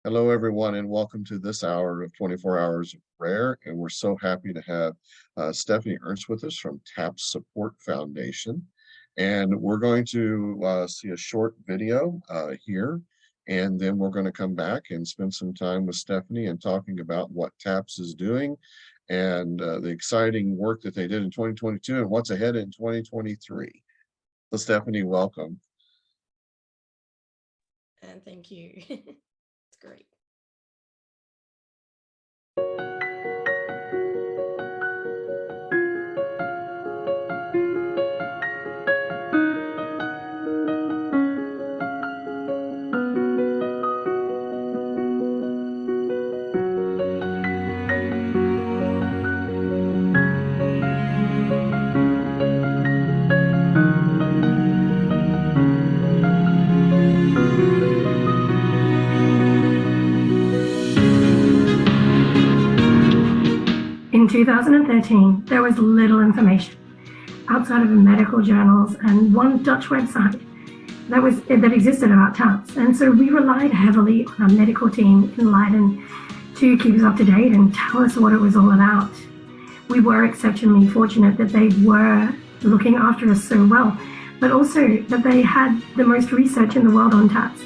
Hello, everyone, and welcome to this hour of 24 Hours of Prayer. And we're so happy to have Stephanie Ernst with us from TAPPS Support Foundation. And we're going to see a short video here, and then we're going to come back and spend some time with Stephanie and talking about what TAPPS is doing and the exciting work that they did in 2022 and what's ahead in 2023. So Stephanie, welcome. And thank you. It's great. In 2013, there was little information outside of medical journals and one Dutch website that existed about TAPPS. And so we relied heavily on our medical team in Leiden to keep us up to date and tell us what it was all about. We were exceptionally fortunate that they were looking after us so well, but also that they had the most research in the world on TAPPS.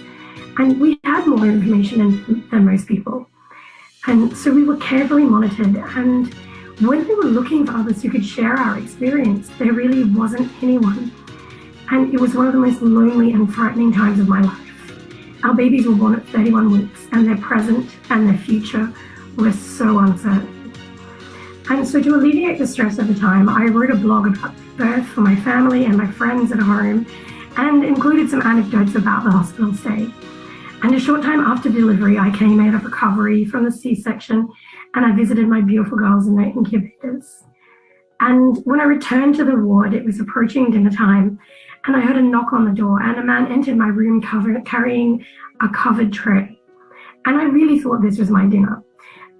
And we had more information than most people. And so we were carefully monitored, and when we were looking for others who could share our experience, there really wasn't anyone. And it was one of the most lonely and frightening times of my life. Our babies were born at 31 weeks, and their present and their future were so uncertain. And so to alleviate the stress of the time, I wrote a blog about birth for my family and my friends at home, and included some anecdotes about the hospital stay. And a short time after delivery, I came out of recovery from the C-section, and I visited my beautiful girls in their incubators. And when I returned to the ward, it was approaching dinner time, and I heard a knock on the door, and a man entered my room carrying a covered tray. And I really thought this was my dinner.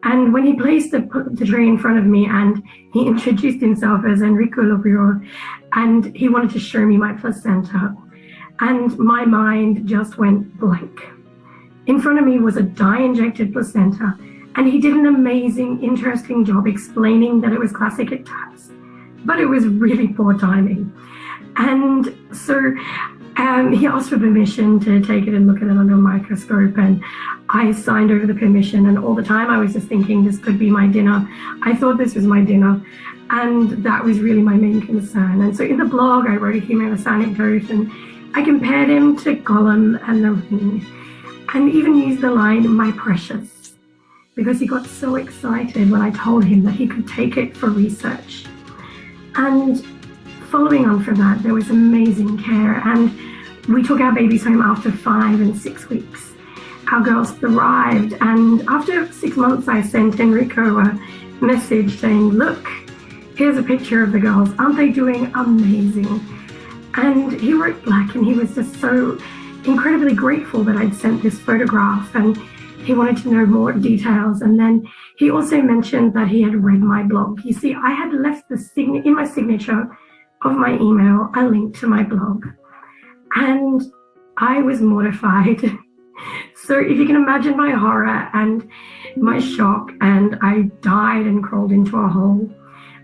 And when he placed the tray in front of me, and he introduced himself as Enrico Loprior, and he wanted to show me my placenta, and my mind just went blank. In front of me was a dye-injected placenta, and he did an amazing, interesting job explaining that it was classic at TAPPS, but it was really poor timing. And so he asked for permission to take it and look at it under a microscope, and I signed over the permission, and all the time I was just thinking this could be my dinner. I thought this was my dinner, and that was really my main concern. And so in the blog, I wrote a humorous anecdote, and I compared him to Gollum and the ring, and even used the line, "my precious," because he got so excited when I told him that he could take it for research. And following on from that, there was amazing care, and we took our babies home after 5 and 6 weeks. Our girls thrived, and after 6 months, I sent Enrico a message saying, "Look, here's a picture of the girls. Aren't they doing amazing?" And he wrote back, and he was just so incredibly grateful that I'd sent this photograph, and he wanted to know more details. And then he also mentioned that he had read my blog. You see, I had left in my signature of my email a link to my blog, and I was mortified. So if you can imagine my horror and my shock, and I died and crawled into a hole.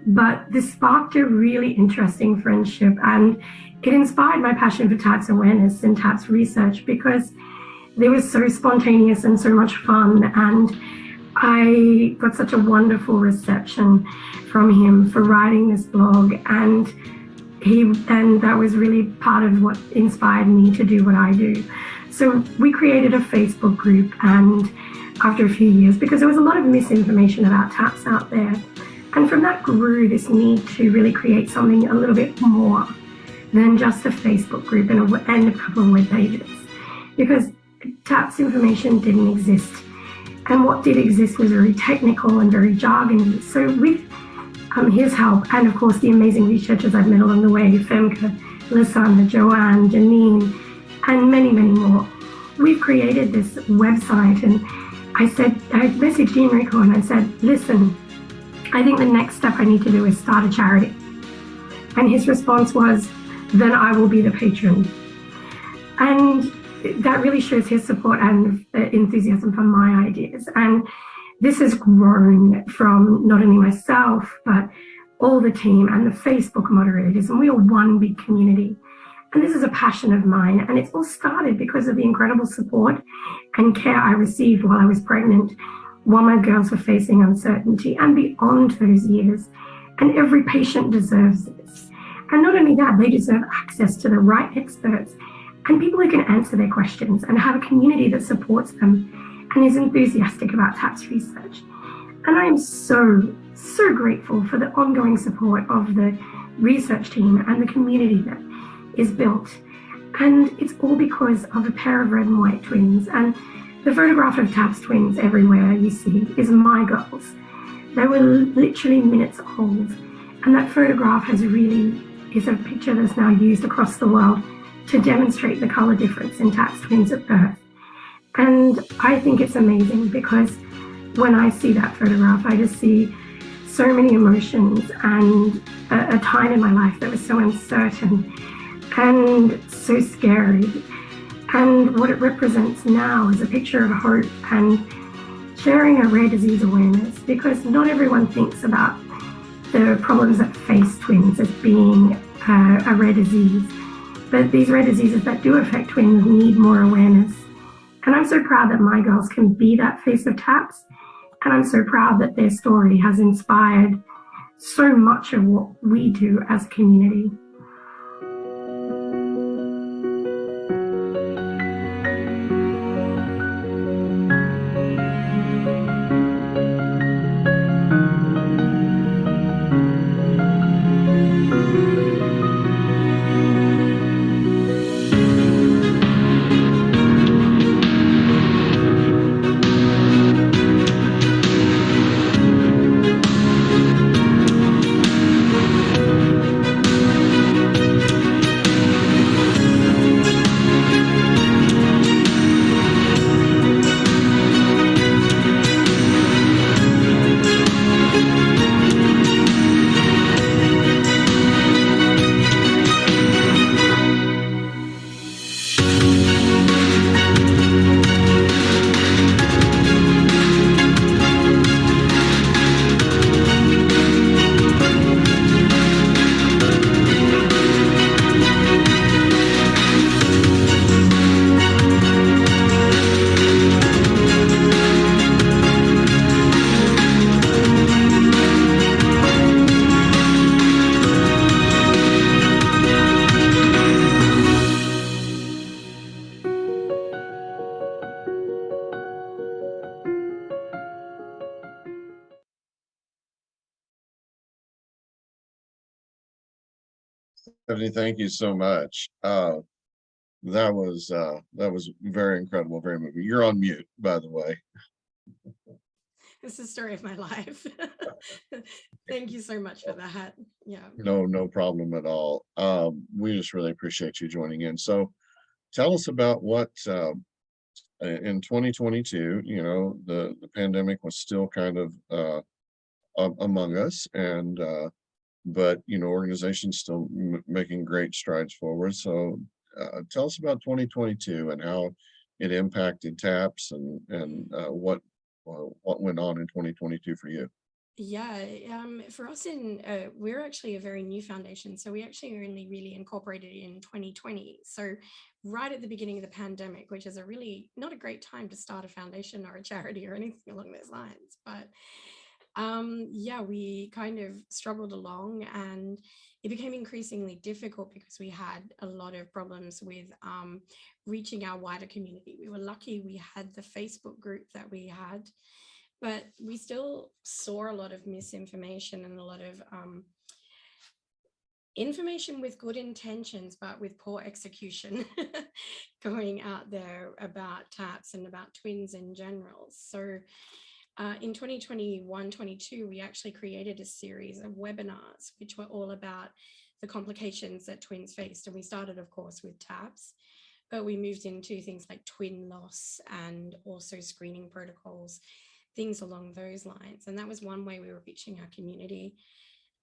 But this sparked a really interesting friendship, and it inspired my passion for TAPPS awareness and TAPPS research, because they were so spontaneous and so much fun, and I got such a wonderful reception from him for writing this blog, and that was really part of what inspired me to do what I do. So we created a Facebook group, and after a few years, because there was a lot of misinformation about TAPPS out there, and from that grew this need to really create something a little bit more than just a Facebook group and a couple of web pages, because TAPPS information didn't exist, and what did exist was very technical and very jargony. So with his help, and of course the amazing researchers I've met along the way, Femke, Lysandra, Joanne, Janine, and many, many more, we've created this website. And I messaged Enrico and I said, "Listen, I think the next step I need to do is start a charity." And his response was, "Then I will be the patron." And that really shows his support and enthusiasm for my ideas. And this has grown from not only myself, but all the team and the Facebook moderators, and we are one big community. And this is a passion of mine, and it's all started because of the incredible support and care I received while I was pregnant, while my girls were facing uncertainty and beyond those years. And every patient deserves this. And not only that, they deserve access to the right experts and people who can answer their questions and have a community that supports them and is enthusiastic about TAPPS research. And I am so grateful for the ongoing support of the research team and the community that is built. And it's all because of a pair of red and white twins. And the photograph of TAPPS twins everywhere you see is my girls. They were literally minutes old. And that photograph is a picture that's now used across the world to demonstrate the color difference in TAPPS twins at birth. And I think it's amazing because when I see that photograph, I just see so many emotions and a time in my life that was so uncertain and so scary. And what it represents now is a picture of hope and sharing a rare disease awareness, because not everyone thinks about the problems that face twins as being a rare disease. But these rare diseases that do affect twins need more awareness. And I'm so proud that my girls can be that face of TAPPS. And I'm so proud that their story has inspired so much of what we do as a community. Stephanie, thank you so much. That was very incredible, very moving. You're on mute, by the way. It's the story of my life. Thank you so much for that. Yeah. No problem at all. We just really appreciate you joining in. So tell us about what in 2022, you know, the pandemic was still kind of among us, and but you know, organizations still making great strides forward. So tell us about 2022 and how it impacted TAPPS and what went on in 2022 for you. Yeah, for us we're actually a very new foundation. So we actually only really incorporated in 2020. So right at the beginning of the pandemic, which is a really not a great time to start a foundation or a charity or anything along those lines. But yeah, we kind of struggled along, and it became increasingly difficult because we had a lot of problems with reaching our wider community. We were lucky we had the Facebook group that we had, but we still saw a lot of misinformation and a lot of information with good intentions, but with poor execution going out there about TAPPS and about twins in general. So in 2021-22, we actually created a series of webinars, which were all about the complications that twins faced. And we started, of course, with TAPPS, but we moved into things like twin loss and also screening protocols, things along those lines. And that was one way we were reaching our community.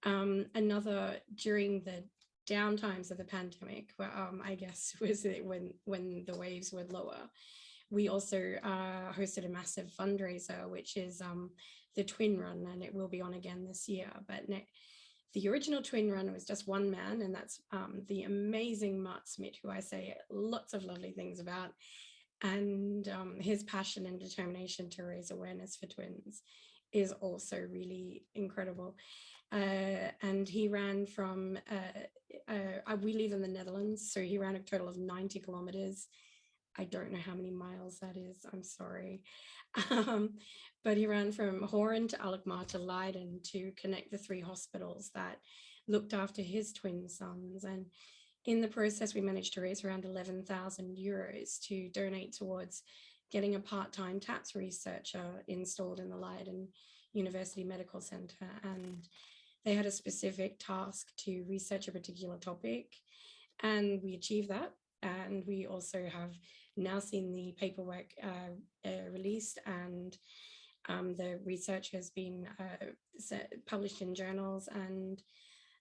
Another, during the down times of the pandemic, I guess was it when the waves were lower, we also hosted a massive fundraiser, which is the Twin Run, and it will be on again this year. But the original Twin Run was just one man, and that's the amazing Mart Smith, who I say lots of lovely things about, and his passion and determination to raise awareness for twins is also really incredible. And he ran from, we live in the Netherlands, so he ran a total of 90 kilometers. I don't know how many miles that is, I'm sorry. But he ran from Hoorn to Alkmaar to Leiden to connect the 3 hospitals that looked after his twin sons. And in the process, we managed to raise around 11,000 euros to donate towards getting a part-time TAPPS researcher installed in the Leiden University Medical Center. And they had a specific task to research a particular topic, and we achieved that. And we also have now seen the paperwork released, and the research has been published in journals. And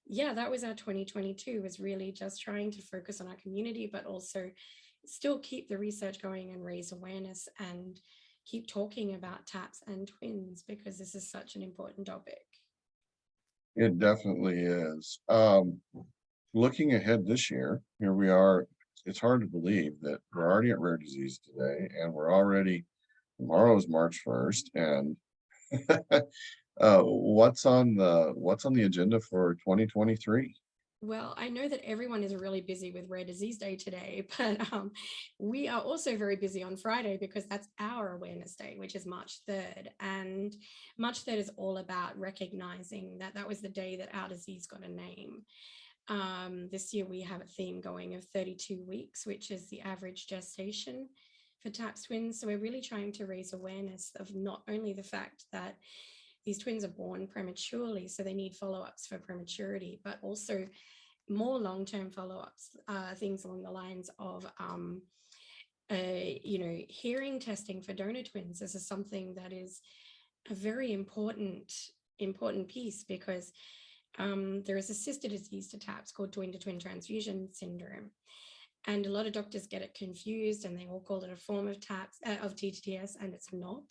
yeah, that was our 2022, was really just trying to focus on our community, but also still keep the research going and raise awareness and keep talking about TAPPS and twins, because this is such an important topic. It definitely is. Looking ahead this year, here we are. It's hard to believe that we're already at Rare Disease today, and we're already, tomorrow is March 1st, and what's on the agenda for 2023? Well, I know that everyone is really busy with Rare Disease Day today, but we are also very busy on Friday, because that's our Awareness Day, which is March 3rd. And March 3rd is all about recognizing that that was the day that our disease got a name. This year we have a theme going of 32 weeks, which is the average gestation for TAPPS twins. So we're really trying to raise awareness of not only the fact that these twins are born prematurely, so they need follow-ups for prematurity, but also more long-term follow-ups, things along the lines of, hearing testing for donor twins. This is something that is a very important piece, because there is a sister disease to TAPPS called twin-to-twin transfusion syndrome. And a lot of doctors get it confused, and they all call it a form of TAPPS, of TTS, and it's not.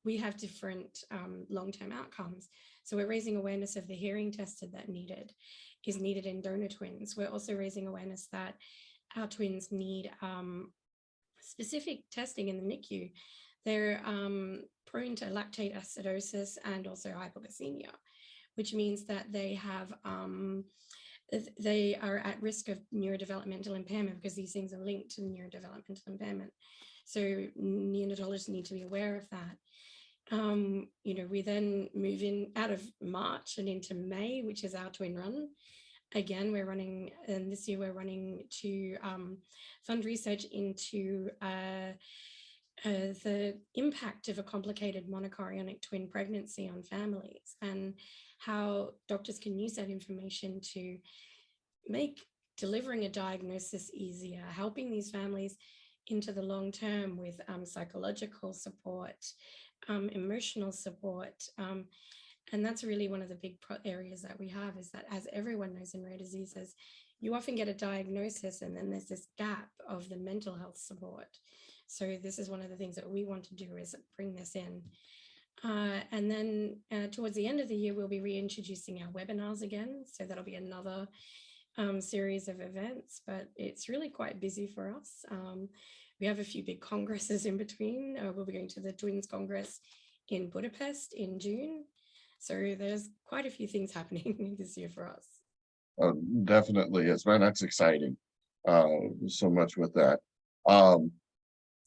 We have different long-term outcomes. So we're raising awareness of the hearing test that is needed in donor twins. We're also raising awareness that our twins need specific testing in the NICU. They're prone to lactate acidosis and also hypoglycemia, which means that they are at risk of neurodevelopmental impairment, because these things are linked to neurodevelopmental impairment. So neonatologists need to be aware of that. We then move in out of March and into May, which is our Twin Run. Again, we're running, and this year we're running to fund research into the impact of a complicated monochorionic twin pregnancy on families, and how doctors can use that information to make delivering a diagnosis easier, helping these families into the long term with psychological support, emotional support. And that's really one of the big areas that we have, is that, as everyone knows in rare diseases, you often get a diagnosis and then there's this gap of the mental health support. So this is one of the things that we want to do, is bring this in. And then towards the end of the year, we'll be reintroducing our webinars again. So that'll be another series of events, but it's really quite busy for us. We have a few big congresses in between. We'll be going to the Twins Congress in Budapest in June. So there's quite a few things happening this year for us. Definitely is, man. That's exciting. So much with that.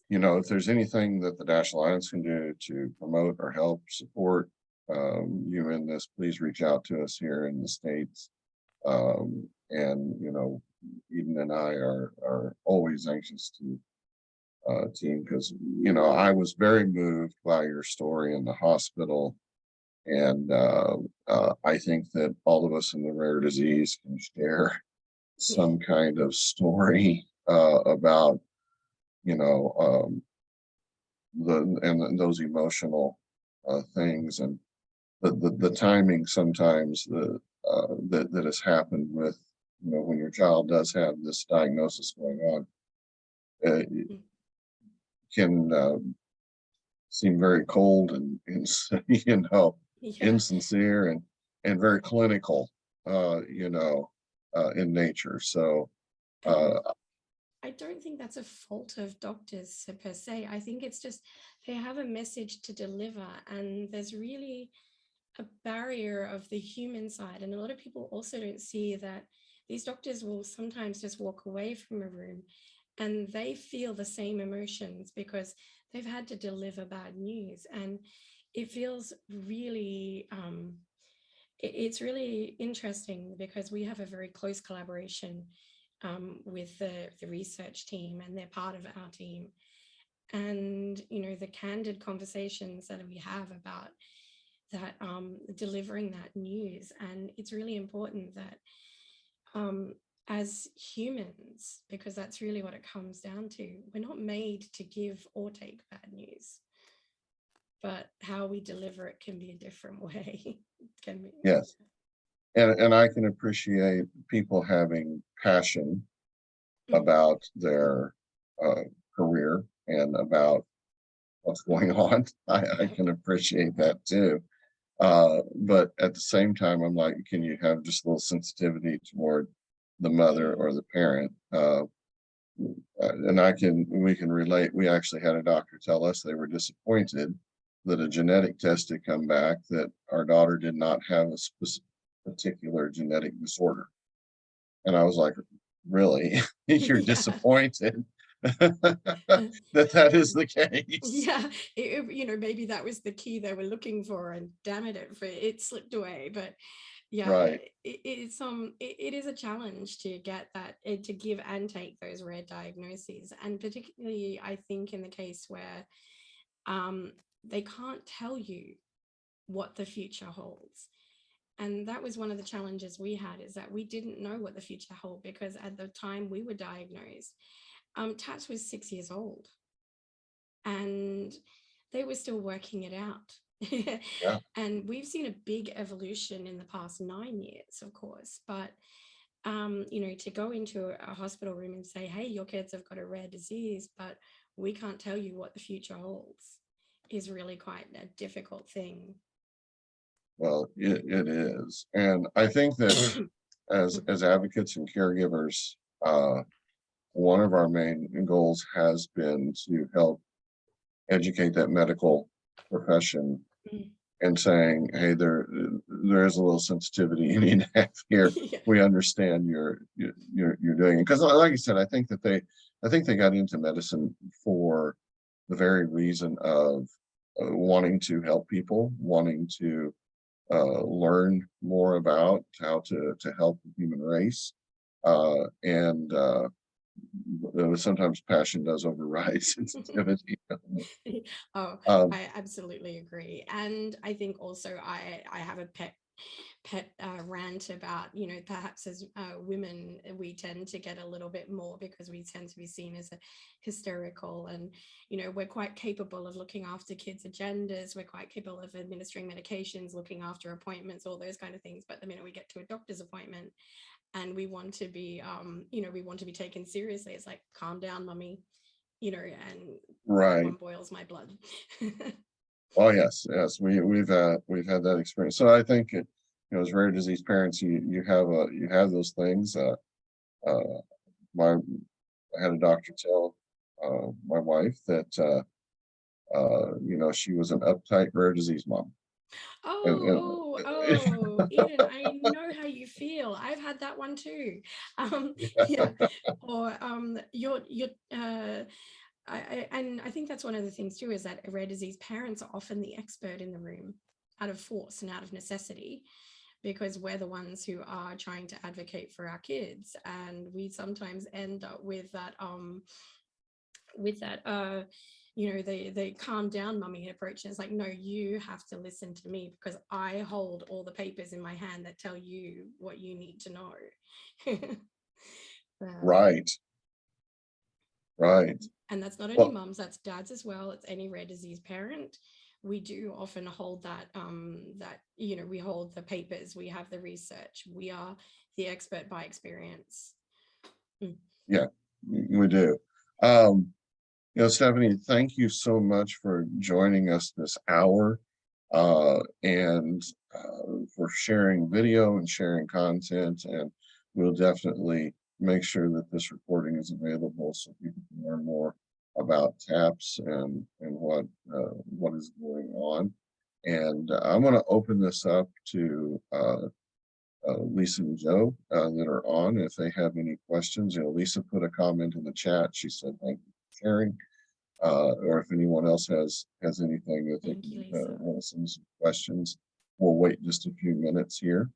If there's anything that the Dash Alliance can do to promote or help support you in this, please reach out to us here in the States. And Eden and I are always anxious to team, because I was very moved by your story in the hospital, and I think that all of us in the rare disease can share some kind of story about those emotional things, and the timing sometimes that has happened with when your child does have this diagnosis going on, it Mm. can seem very cold and Yeah. insincere and very clinical, in nature. So, And uh, I don't think that's a fault of doctors per se. I think it's just they have a message to deliver, and there's really a barrier of the human side. And a lot of people also don't see that these doctors will sometimes just walk away from a room and they feel the same emotions because they've had to deliver bad news. And it feels really, it's really interesting because we have a very close collaboration with the research team, and they're part of our team. And, the candid conversations that we have about that delivering that news. And it's really important that um, as humans, because that's really what it comes down to, we're not made to give or take bad news, but how we deliver it can be a different way. Can be. yes, and I can appreciate people having passion Mm. about their uh, career and about what's going on. I Yeah. can appreciate that too. But at the same time, I'm like, can you have just a little sensitivity toward the mother Mm. or the parent? And we can relate. We actually had a doctor tell us they were disappointed that a genetic test had come back that our daughter did not have a particular genetic disorder. And I was like, really? You're Yeah. disappointed that that is the case? Yeah, maybe that was the key they were looking for, and damn it, it slipped away. But yeah, Right. it is a challenge to get that, to give and take those rare diagnoses, and particularly I think in the case where um, they can't tell you what the future holds. And that was one of the challenges we had, is that we didn't know what the future held, because at the time we were diagnosed, TAPS was 6 years old and they were still working it out. Yeah. And we've seen a big evolution in the past 9 years, of course, but to go into a hospital room and say, hey, your kids have got a rare disease, but we can't tell you what the future holds, is really quite a difficult thing. Well, it is. And I think that as advocates and caregivers, one of our main goals has been to help educate that medical profession Mm. and saying, hey, there is a little sensitivity you need to have here. Yeah. We understand you're doing it. Because like you said, I think they got into medicine for the very reason of wanting to help people, wanting to learn more about how to help the human race. And sometimes passion does override sensitivity. Oh, Um, I absolutely agree. And I think also I have a pet rant about, perhaps as women, we tend to get a little bit more because we tend to be seen as a hysterical, and we're quite capable of looking after kids' agendas, we're quite capable of administering medications, looking after appointments, all those kind of things. But the minute we get to a doctor's appointment and we want to be we want to be taken seriously, it's like, calm down, mummy, and that right. one boils my blood. Oh yes, yes. We've had that experience. So I think as rare disease parents, you have those things. Uh, my I had a doctor tell my wife that she was an uptight rare disease mom. Eden, I know how you feel. I've had that one too. Yeah. Or you're and I think that's one of the things too, is that rare disease parents are often the expert in the room out of force and out of necessity, because we're the ones who are trying to advocate for our kids, and we sometimes end up with that they calm down mummy approach. And it's like, no, you have to listen to me because I hold all the papers in my hand that tell you what you need to know. um, Right, right. and that's not only Well, mums, that's dads as well. It's any rare disease parent. We do often hold that we hold the papers, we have the research, we are the expert by experience. Yeah, we do. Stephanie, thank you so much for joining us this hour and for sharing video and sharing content. And we'll definitely make sure that this recording is available so people can learn more about TAPPS and what is going on. And I'm going to open this up to Lisa and Joe that are on. If they have any questions, Lisa put a comment in the chat. She said, thank you for sharing. Or if anyone else has anything that they want to send some questions, we'll wait just a few minutes here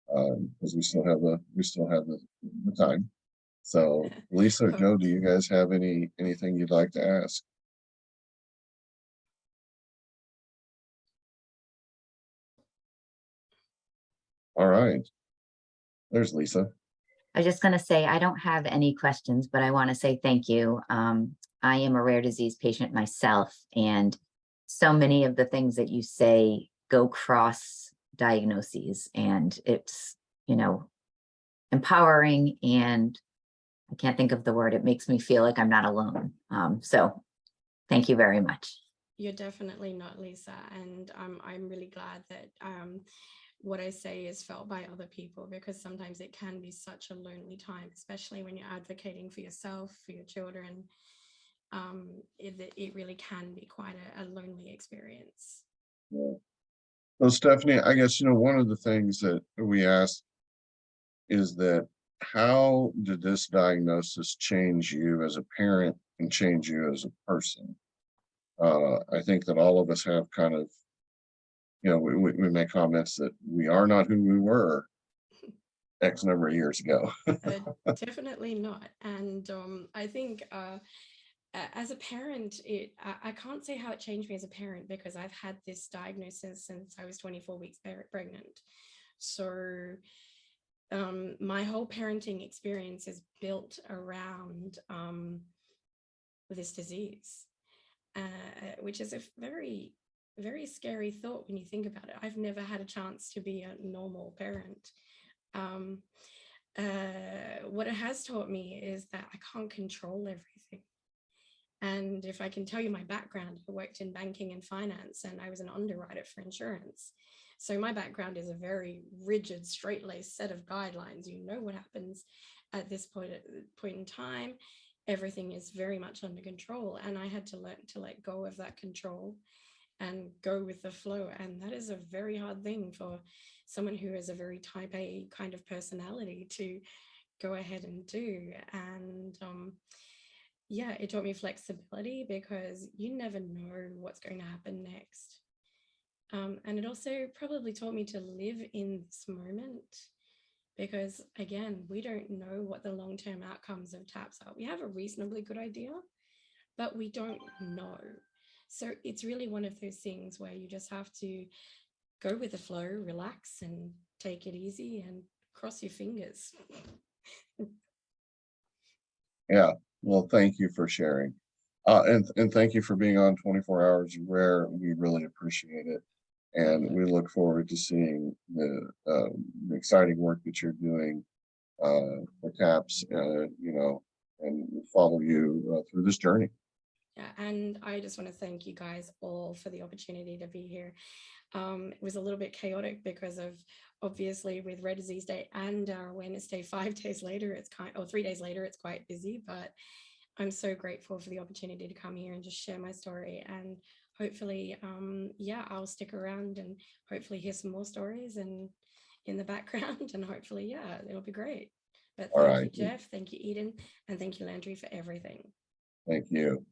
because we still have the time. So Lisa or Joe, do you guys have anything you'd like to ask? All right, there's Lisa. I was just going to say, I don't have any questions, but I want to say thank you. I am a rare disease patient myself, and so many of the things that you say go cross diagnoses, and it's, empowering, and I can't think of the word. It makes me feel like I'm not alone. So thank you very much. You're definitely not, Lisa. And I'm really glad that what I say is felt by other people, because sometimes it can be such a lonely time, especially when you're advocating for yourself, for your children. It really can be quite a lonely experience. Yeah. Well, Stephanie, I guess, one of the things that we asked is that how did this diagnosis change you as a parent and change you as a person? I think that all of us have kind of, we make comments that we are not who we were X number of years ago. Definitely not. And I think as a parent, I can't say how it changed me as a parent, because I've had this diagnosis since I was 24 weeks pregnant. So my whole parenting experience is built around this disease, which is a very, very scary thought when you think about it. I've never had a chance to be a normal parent. What it has taught me is that I can't control everything. And if I can tell you my background, I worked in banking and finance, and I was an underwriter for insurance. So my background is a very rigid, straight-laced set of guidelines. You know what happens at this point in time. Everything is very much under control. And I had to learn to let go of that control and go with the flow. And that is a very hard thing for someone who is a very type A kind of personality to go ahead and do. And yeah, it taught me flexibility, because you never know what's going to happen next. And it also probably taught me to live in this moment, because again, we don't know what the long-term outcomes of TAPPS are. We have a reasonably good idea, but we don't know. So it's really one of those things where you just have to go with the flow, relax and take it easy and cross your fingers. Yeah, well, thank you for sharing. And thank you for being on 24 Hours Rare. We really appreciate it. And we look forward to seeing the exciting work that you're doing for TAPPS, and follow you through this journey. Yeah, and I just want to thank you guys all for the opportunity to be here. It was a little bit chaotic because of, obviously, with Rare Disease Day and our Awareness Day 5 days later, 3 days later, it's quite busy, but I'm so grateful for the opportunity to come here and just share my story. And hopefully, yeah, I'll stick around and hopefully hear some more stories and in the background, and hopefully, yeah, it'll be great. But thank you, Jeff, thank you, Eden, and thank you, Landry, for everything. Thank you.